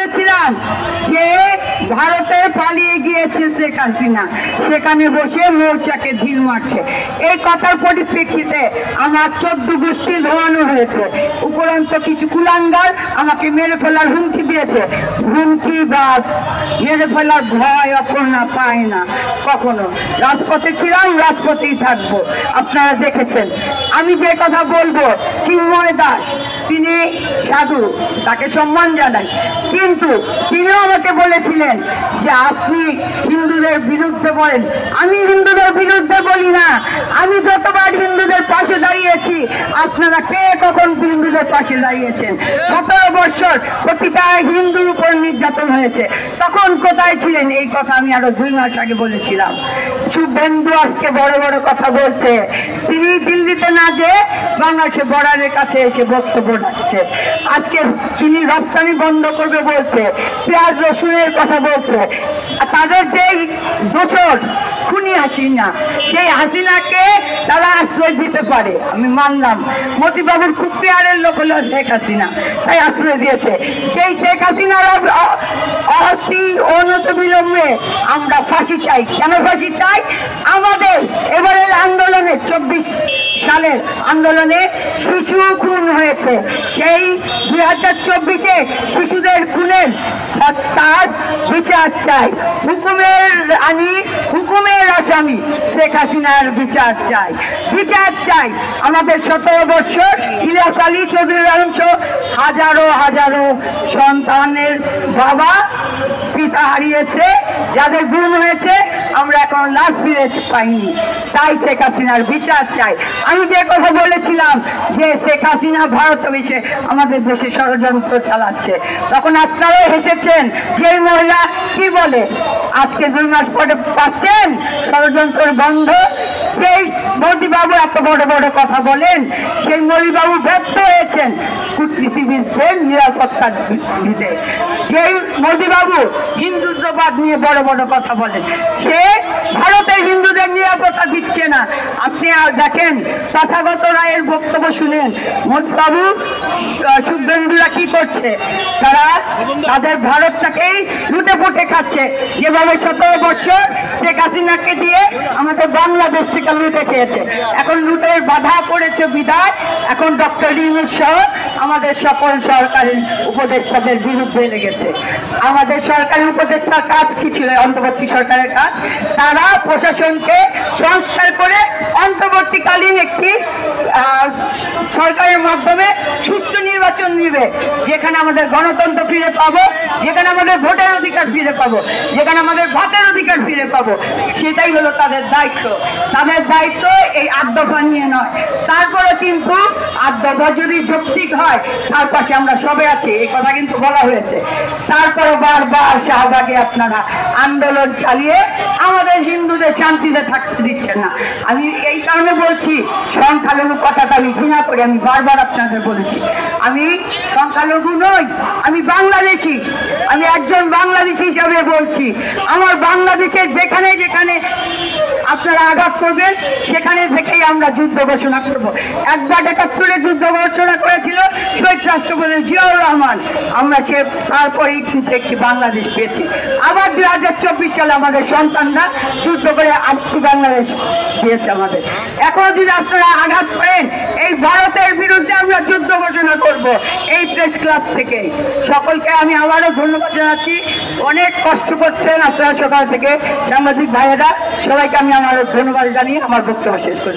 বলেছিলাম যে ভারতে পালিয়ে গিয়েছে শেখ হাসিনা, সেখানে বসে মৌচাকে ঢিল মারছে। এই কথার পরিপ্রেক্ষিতে আমার 14 গোষ্ঠী ধরানো হয়েছে। উপরন্ত কিছু কুলাঙ্গার আমাকে মেরে ফেলার হুমকি দিয়েছে। হুমকি বা মেরে ফেলার ভয় অপর্ণা পায় না কখনো। রাজপথে ছিলাম, রাজপথেই থাকবো। আপনারা দেখেছেন। আমি যে কথা বলবো, চিন্ময় দাস তিনি সাধু, তাকে সম্মান জানাই, কিন্তু তিনিও আমাকে বলেছিলেন যে আপনি হিন্দুদের বিরুদ্ধে বলেন। আমি হিন্দুদের বিরুদ্ধে বলি না। আমি যতবার হিন্দুদের পাশে দাঁড়িয়েছি, আপনারা কে কখন হিন্দুদের পাশে দাঁড়িয়েছেন? 17 বছর প্রতিটা হিন্দুর উপর নির্যাতন হয়েছে, তখন কোথায় ছিলেন? এই কথা আমি আরো 2 মাস আগে বলেছিলাম। শুভেন্দু আজকে বড় বড় কথা বলছে। তিনি দিল্লিতে না যে বাংলাদেশে বর্ডারের কাছে এসে বক্তব্য রাখছে। আজকে তিনি রপ্তানি বন্ধ করবে বলছে, পেঁয়াজ রসুনের কথা বলছে। তাদের যে দোষর খুনি হাসিনা, সেই হাসিনাকে তারা আশ্রয় দিতে পারে, আমি মানলাম। মতিবাবুর খুব পেয়ারের লোক হলো শেখ হাসিনা, তাই আশ্রয় দিয়েছে। সেই শেখ হাসিনার অনতিবিলম্বে আমরা ফাঁসি চাই। কেন ফাঁসি চাই? আমাদের এবারের আন্দোলনে 24 সালের আন্দোলনে শিশু খুন হয়েছে। সেই 2024-এ শিশুদের খুনের হত্যার বিচার চাই। হুকুমের আসামি শেখ হাসিনার বিচার চাই। বিচার চাই। আমাদের 17 বছর ইলিয়াস আলী চৌধুরী অংশ হাজারো হাজারো সন্তানের বাবা পিতা হারিয়েছে, যাদের গুম হয়েছে, আমরা এখন লাশ ফিরে পাইনি। তাই শেখ হাসিনার বিচার চাই। আমি যে কথা বলেছিলাম যে শেখ হাসিনা ভারতে এসে আমাদের দেশে ষড়যন্ত্র চালাচ্ছে, তখন আপনারাও হেসেছেন। যে মহিলা কি বলে, আজকে 2 মাস পরে পাচ্ছেন ষড়যন্ত্রের বন্ধ। সেই মোদিবাবু এত বড় বড় কথা বলেন, সেই মোদিবাবু ব্যর্থ হয়েছেন কূটনীতিবিদদের নিরাপত্তা দিতে। সেই মোদিবাবু হিন্দুত্ববাদ নিয়ে বড় বড় কথা বলেন, সে ভারতের হিন্দুদের নিরাপত্তা দিচ্ছে না। আপনি দেখেন তথাগত রায়ের বক্তব্য শুনেন, মোদিবাবু শুভেন্দুরা কি করছে, তারা তাদের ভারতটাকেই লুটে পুটে খাচ্ছে। যেভাবে 17 বছর শেখ হাসিনাকে দিয়ে আমাদের বাংলাদেশটিকে লুটে খেয়েছে, এখন লুটের বাধা পড়েছে বিদায় এখন ডক্টর ইউনূস সহ আমাদের সকল সরকারি উপদেষ্টাদের বিরুদ্ধে লেগেছে। আমাদের সরকারি উপদেষ্টার কাজ কি ছিল? অন্তর্বর্তী সরকারের কাজ, তারা প্রশাসনকে সংস্কার করে অন্তর্বর্তীকালীন একটি সরকারের মাধ্যমে সুষ্ঠু নির্বাচন নিবে, যেখানে আমাদের গণতন্ত্র ফিরে পাবো, যেখানে আমাদের ভোটের অধিকার ফিরে পাবো, যেখানে আমাদের ভাতের অধিকার ফিরে পাবো। সেটাই হলো তাদের দায়িত্ব। তাদের দায়িত্ব এই 8 দফা নিয়ে নয়। তারপরে কিন্তু 8 দফা যদি যৌক্তিক হয়, তার পাশে আমরা সবে আছি, এই কথা কিন্তু বলা হয়েছে। তারপরে বারবার শাহবাগে আপনারা আন্দোলন চালিয়ে আমাদের হিন্দুদের শান্তিতে থাকতে দিচ্ছেন না। আমি এই কারণে বলছি, সংখ্যালঘু কথাটা আমি ঘৃণা করি। আমি বারবার আপনাদের বলেছি, আমি সংখ্যালঘু নই, আমি বাংলাদেশি। আমি একজন বাংলাদেশি হিসাবে বলছি, আমার বাংলাদেশের যেখানে যেখানে আপনারা আঘাত করবেন, সেখানে থেকেই আমরা যুদ্ধ ঘোষণা করব। একবার 71-এ যুদ্ধ ঘোষণা করেছিল শহীদ রাষ্ট্রপতি জিয়াউর রহমান, আমরা তারপরেই কিন্তু একটি বাংলাদেশ পেয়েছি। আবার 2024 সালে আমাদের সন্তানরা যুদ্ধ করে আরেকটি বাংলাদেশ দিয়েছে আমাদের। এখন যদি আপনারা আঘাত করেন, এই ভারতের বিরুদ্ধে আমরা যুদ্ধ ঘোষণা করব এই প্রেস ক্লাব থেকে। সকলকে আমি আবারও ধন্যবাদ জানাচ্ছি। অনেক কষ্ট করছেন আপনারা সকাল থেকে সাংবাদিক ভাইয়েরা, সবাইকে আমি আমার ধন্যবাদ জানিয়ে আমার বক্তব্য শেষ করছি।